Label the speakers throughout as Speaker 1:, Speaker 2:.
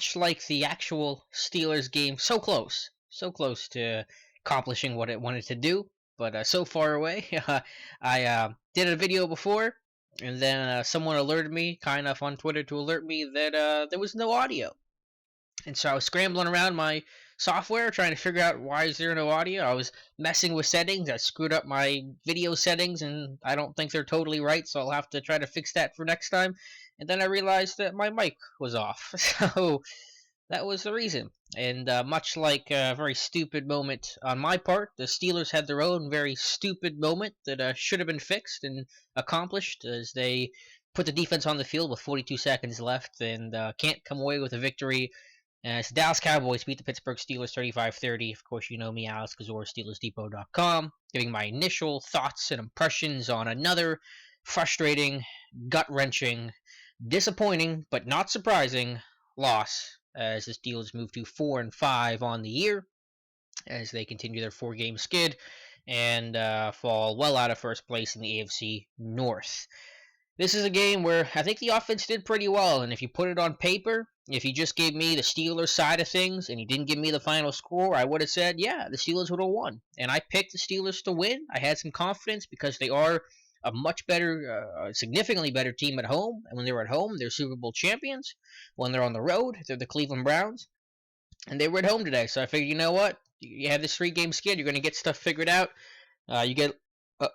Speaker 1: much like the actual Steelers game, so close to accomplishing what it wanted to do, but so far away. I did a video before, and then someone alerted me, kind of on Twitter, to alert me that there was no audio. And so I was scrambling around my software trying to figure out why is there no audio. I was messing with settings. I screwed up my video settings, and I don't think they're totally right, so I'll have to try to fix that for next time. And then I realized that my mic was off. So that was the reason. And much like a very stupid moment on my part, the Steelers had their own very stupid moment that should have been fixed and accomplished as they put the defense on the field with 42 seconds left and can't come away with a victory. As the Dallas Cowboys beat the Pittsburgh Steelers 35-30. Of course, you know me, Alex Kazor, SteelersDepot.com, giving my initial thoughts and impressions on another frustrating, gut-wrenching, disappointing, but not surprising loss as the Steelers move to 4-5 on the year as they continue their four-game skid and fall well out of first place in the AFC North. This is a game where I think the offense did pretty well, and if you put it on paper, if you just gave me the Steelers side of things and you didn't give me the final score, I would have said, yeah, the Steelers would have won. And I picked the Steelers to win. I had some confidence because they are a much better, significantly better team at home. And when they're at home, they're Super Bowl champions. When they're on the road, they're the Cleveland Browns. And they were at home today, so I figured, you know what? You have this three-game skid. You're going to get stuff figured out. You get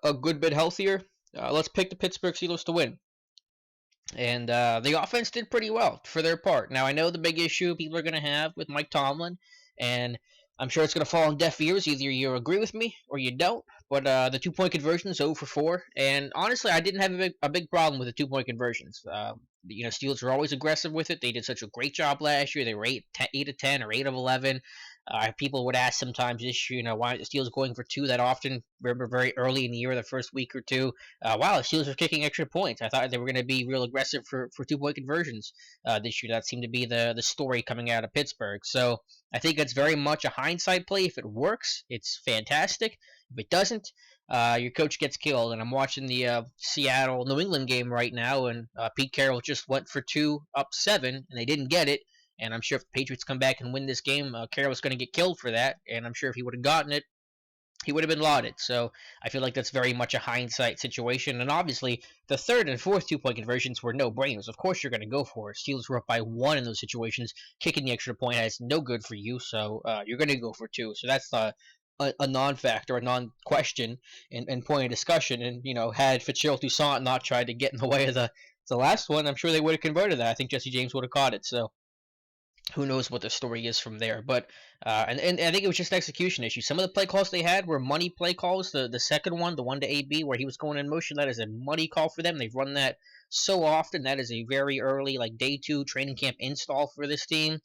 Speaker 1: a good bit healthier. Let's pick the Pittsburgh Steelers to win. And the offense did pretty well for their part. Now, I know the big issue people are going to have with Mike Tomlin, and I'm sure it's going to fall on deaf ears. Either you agree with me or you don't. But the two-point conversions, 0 for 4. And honestly, I didn't have a big problem with the two-point conversions. Steelers are always aggressive with it. They did such a great job last year. They were 8 of 10 or 8 of 11. People would ask sometimes this year, why aren't the Steelers going for two that often? Remember very early in the year, the first week or two, wow, the Steelers were kicking extra points. I thought they were going to be real aggressive for two-point conversions this year. That seemed to be the story coming out of Pittsburgh. So I think it's very much a hindsight play. If it works, it's fantastic. If it doesn't, your coach gets killed. And I'm watching the Seattle-New England game right now, and Pete Carroll just went for 2 up 7, and they didn't get it. And I'm sure if the Patriots come back and win this game, Carroll's going to get killed for that. And I'm sure if he would have gotten it, he would have been lauded. So I feel like that's very much a hindsight situation. And obviously, the third and fourth two-point conversions were no-brainers. Of course you're going to go for it. Steelers were up by 1 in those situations. Kicking the extra point is no good for you, so you're going to go for 2. So that's a non-factor, a non-question, and point of discussion. And, had Fitzgerald Toussaint not tried to get in the way of the last one, I'm sure they would have converted that. I think Jesse James would have caught it. So who knows what the story is from there. But and I think it was just an execution issue. Some of the play calls they had were money play calls. The second one, the one to AB where he was going in motion, that is a money call for them. They've run that so often. That is a very early, like day 2 training camp install for this team.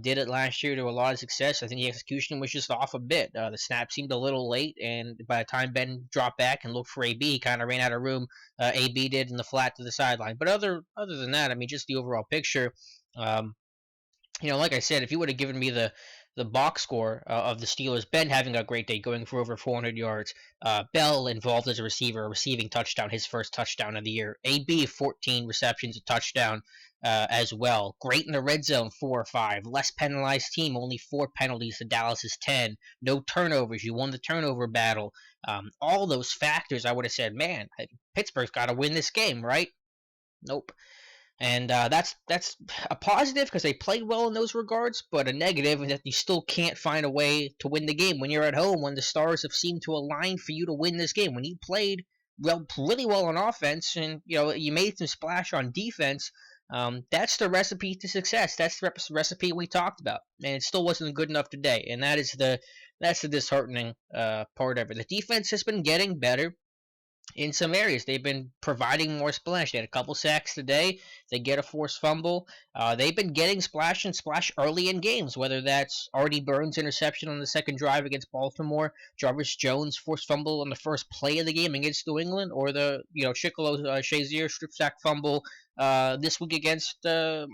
Speaker 1: Did it last year to a lot of success. I think the execution was just off a bit. The snap seemed a little late, and by the time Ben dropped back and looked for AB, he kind of ran out of room. AB did in the flat to the sideline. But other than that, I mean, just the overall picture. Like I said, if you would have given me the box score of the Steelers, Ben having a great day, going for over 400 yards, Bell involved as a receiver, a receiving touchdown, his first touchdown of the year, AB 14 receptions, a touchdown as well. Great in the red zone, 4 or 5. Less penalized team, only 4 penalties to Dallas's 10. No turnovers, you won the turnover battle. All those factors, I would have said, man, Pittsburgh's got to win this game, right? Nope. And that's a positive because they played well in those regards, but a negative is that you still can't find a way to win the game when you're at home, when the stars have seemed to align for you to win this game. When you played really well on offense and you made some splash on defense, that's the recipe to success. That's the recipe we talked about, and it still wasn't good enough today. And that's the disheartening part of it. The defense has been getting better. In some areas, they've been providing more splash. They had a couple sacks today. They get a forced fumble. They've been getting splash and splash early in games, whether that's Artie Burns' interception on the second drive against Baltimore, Jarvis Jones' forced fumble on the first play of the game against New England, or the Chicolo Shazier strip sack fumble this week against the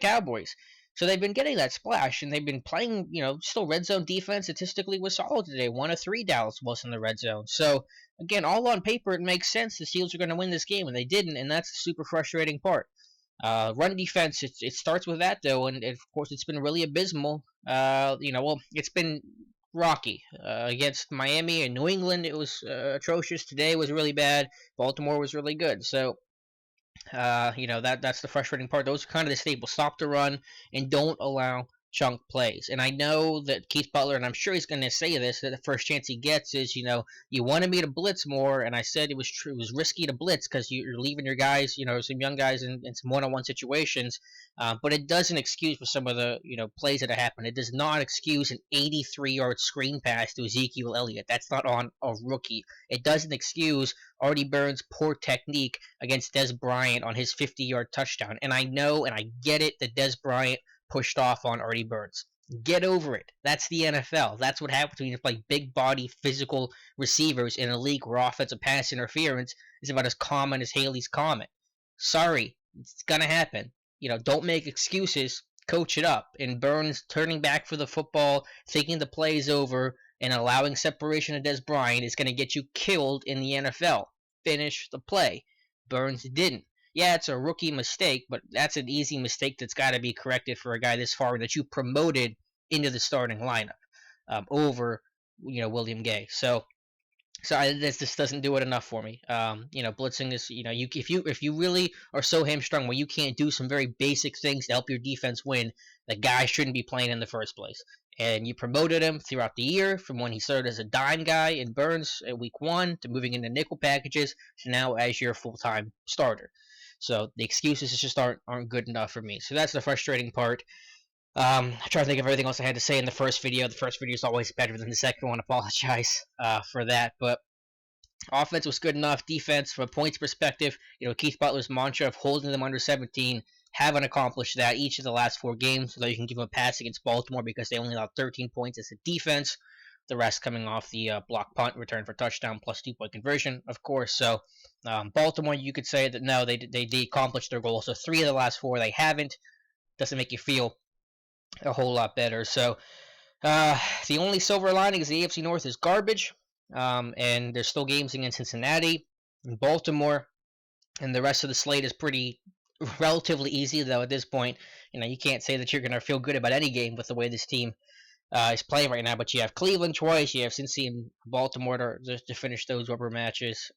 Speaker 1: Cowboys. So they've been getting that splash, and they've been playing, still red zone defense statistically was solid today. 1 of 3 Dallas was in the red zone. So, again, all on paper, it makes sense the Steelers are going to win this game, and they didn't, and that's the super frustrating part. Run defense, it starts with that though, and of course it's been really abysmal. Well, it's been rocky against Miami and New England. It was atrocious. Today was really bad. Baltimore was really good. So that's the frustrating part. Those are kind of the staples. Stop the run and don't allow chunk plays. And I know that Keith Butler, and I'm sure he's going to say this, that the first chance he gets is, you wanted me to blitz more, and I said it was true. It was risky to blitz because you're leaving your guys, some young guys in some one-on-one situations. But it doesn't excuse for some of the, plays that have happened. It does not excuse an 83-yard screen pass to Ezekiel Elliott. That's not on a rookie. It doesn't excuse Artie Burns' poor technique against Des Bryant on his 50-yard touchdown. And I know and I get it that Des Bryant pushed off on Artie Burns. Get over it. That's the NFL. That's what happens when you play big body, physical receivers in a league where offensive pass interference is about as common as Haley's Comet. Sorry, it's gonna happen. Don't make excuses. Coach it up. And Burns turning back for the football, thinking the play is over, and allowing separation to Des Bryant is going to get you killed in the NFL. Finish the play. Burns didn't. Yeah, it's a rookie mistake, but that's an easy mistake that's got to be corrected for a guy this far that you promoted into the starting lineup over, William Gay. So this doesn't do it enough for me. Blitzing is if you really are so hamstrung where you can't do some very basic things to help your defense win, the guy shouldn't be playing in the first place. And you promoted him throughout the year from when he started as a dime guy in Burns at week 1 to moving into nickel packages to now as your full-time starter. So the excuses just aren't good enough for me. So that's the frustrating part. I try to think of everything else I had to say in the first video. The first video is always better than the second one. Apologize for that, but offense was good enough. Defense, from a points perspective, Keith Butler's mantra of holding them under 17, haven't accomplished that each of the last 4 games. So you can give them a pass against Baltimore because they only allowed 13 points as a defense. The rest coming off the block punt, return for touchdown, plus 2-point conversion, of course. So Baltimore, you could say that no, they accomplished their goal. So 3 of the last 4 they haven't. Doesn't make you feel a whole lot better. So the only silver lining is the AFC North is garbage, and there's still games against Cincinnati and Baltimore, and the rest of the slate is pretty relatively easy, though at this point, you can't say that you're going to feel good about any game with the way this team is playing right now, but you have Cleveland twice, you have Cincy and Baltimore to finish those rubber matches.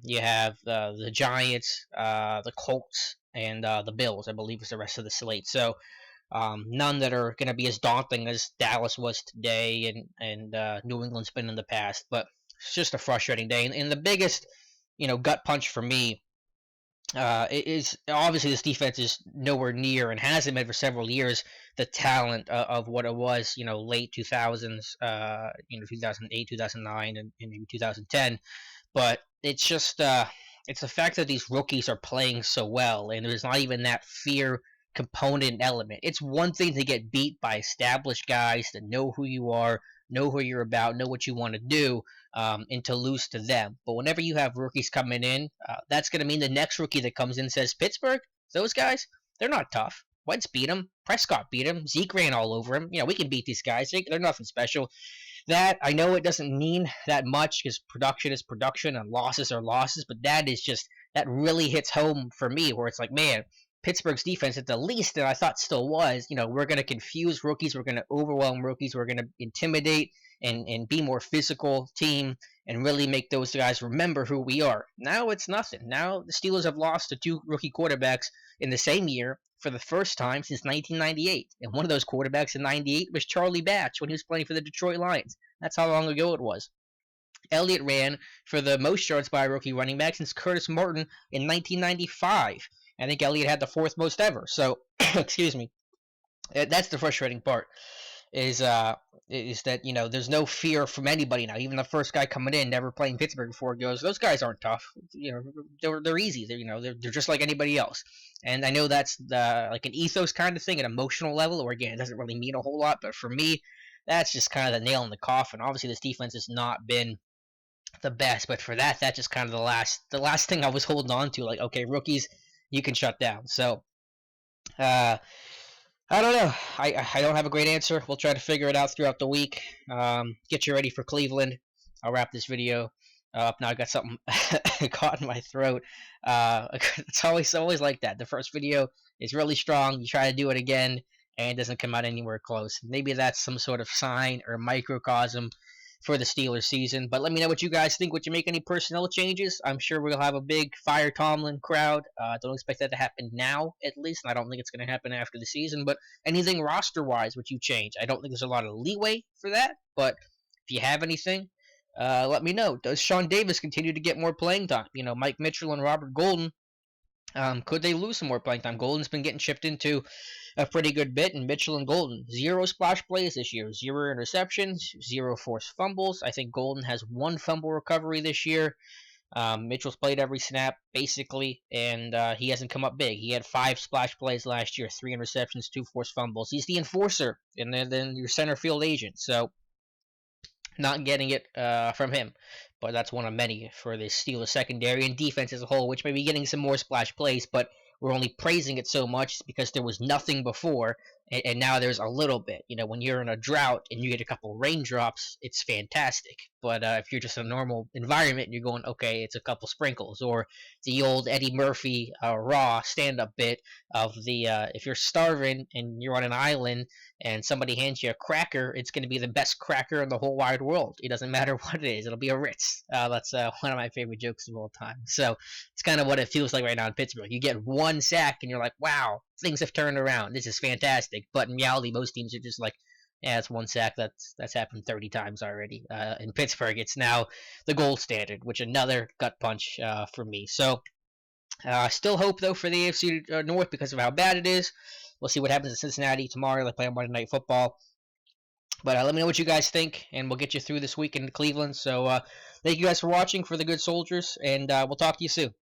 Speaker 1: You have the Giants, the Colts, and the Bills, I believe, is the rest of the slate. So none that are going to be as daunting as Dallas was today and New England's been in the past. But it's just a frustrating day. And the biggest, gut punch for me is obviously this defense is nowhere near and hasn't been for several years the talent of what it was, late 2000s, 2008, 2009, and maybe 2010. But it's just it's the fact that these rookies are playing so well, and there's not even that fear component element. It's one thing to get beat by established guys that know who you are, know who you're about, know what you want to do, and to lose to them. But whenever you have rookies coming in, that's going to mean the next rookie that comes in says, Pittsburgh, those guys, they're not tough. Wentz beat them. Prescott beat him. Zeke ran all over him. We can beat these guys. They're nothing special. That, I know it doesn't mean that much because production is production and losses are losses, but that really hits home for me where it's like, man, Pittsburgh's defense, at the least that I thought still was, we're going to confuse rookies, we're going to overwhelm rookies, we're going to intimidate and be more physical team and really make those guys remember who we are. Now it's nothing. Now the Steelers have lost to 2 rookie quarterbacks in the same year for the first time since 1998. And one of those quarterbacks in 98 was Charlie Batch when he was playing for the Detroit Lions. That's how long ago it was. Elliott ran for the most yards by a rookie running back since Curtis Martin in 1995. I think Elliott had the 4th most ever. So, excuse me. That's the frustrating part. Is that there's no fear from anybody now. Even the first guy coming in, never playing Pittsburgh before, goes, those guys aren't tough. They're easy. They're just like anybody else. And I know that's like an ethos kind of thing, an emotional level, or again, it doesn't really mean a whole lot. But for me, that's just kind of the nail in the coffin. Obviously, this defense has not been the best, but for that's just kind of the last thing I was holding on to. Like, okay, rookies, you can shut down. So, I don't know. I don't have a great answer. We'll try to figure it out throughout the week. Get you ready for Cleveland. I'll wrap this video Now I got something caught in my throat. It's always like that. The first video is really strong. You try to do it again, and it doesn't come out anywhere close. Maybe that's some sort of sign or microcosm for the Steelers season. But let me know what you guys think. Would you make any personnel changes? I'm sure we'll have a big Fire Tomlin crowd. Don't expect that to happen now, at least. And I don't think it's going to happen after the season. But anything roster wise, would you change? I don't think there's a lot of leeway for that. But if you have anything, let me know. Does Sean Davis continue to get more playing time? You know, Mike Mitchell and Robert Golden. Could they lose some more playing time? Golden's been getting chipped into a pretty good bit, and Mitchell and Golden, 0 splash plays this year, 0 interceptions, 0 forced fumbles. I think Golden has 1 fumble recovery this year. Mitchell's played every snap, basically, and he hasn't come up big. He had 5 splash plays last year, 3 interceptions, 2 forced fumbles. He's the enforcer, and then your center field agent. So not getting it from him. But that's one of many for the Steelers secondary and defense as a whole, which may be getting some more splash plays, but we're only praising it so much because there was nothing before, and now there's a little bit. You know, when you're in a drought and you get a couple raindrops, it's fantastic. But if you're just in a normal environment, you're going, okay, it's a couple sprinkles. Or the old Eddie Murphy raw stand-up bit of the if you're starving and you're on an island and somebody hands you a cracker, it's going to be the best cracker in the whole wide world. It doesn't matter what it is. It'll be a Ritz. That's one of my favorite jokes of all time. So it's kind of what it feels like right now in Pittsburgh. You get 1 sack and you're like, wow, things have turned around. This is fantastic. But in reality, most teams are just like, yeah, it's 1 sack. That's happened 30 times already. In Pittsburgh, it's now the gold standard, which another gut punch for me. So still hope, though, for the AFC North because of how bad it is. We'll see what happens in Cincinnati tomorrow. They play on Monday Night Football. But let me know what you guys think, and we'll get you through this week in Cleveland. So thank you guys for watching for the good soldiers, and we'll talk to you soon.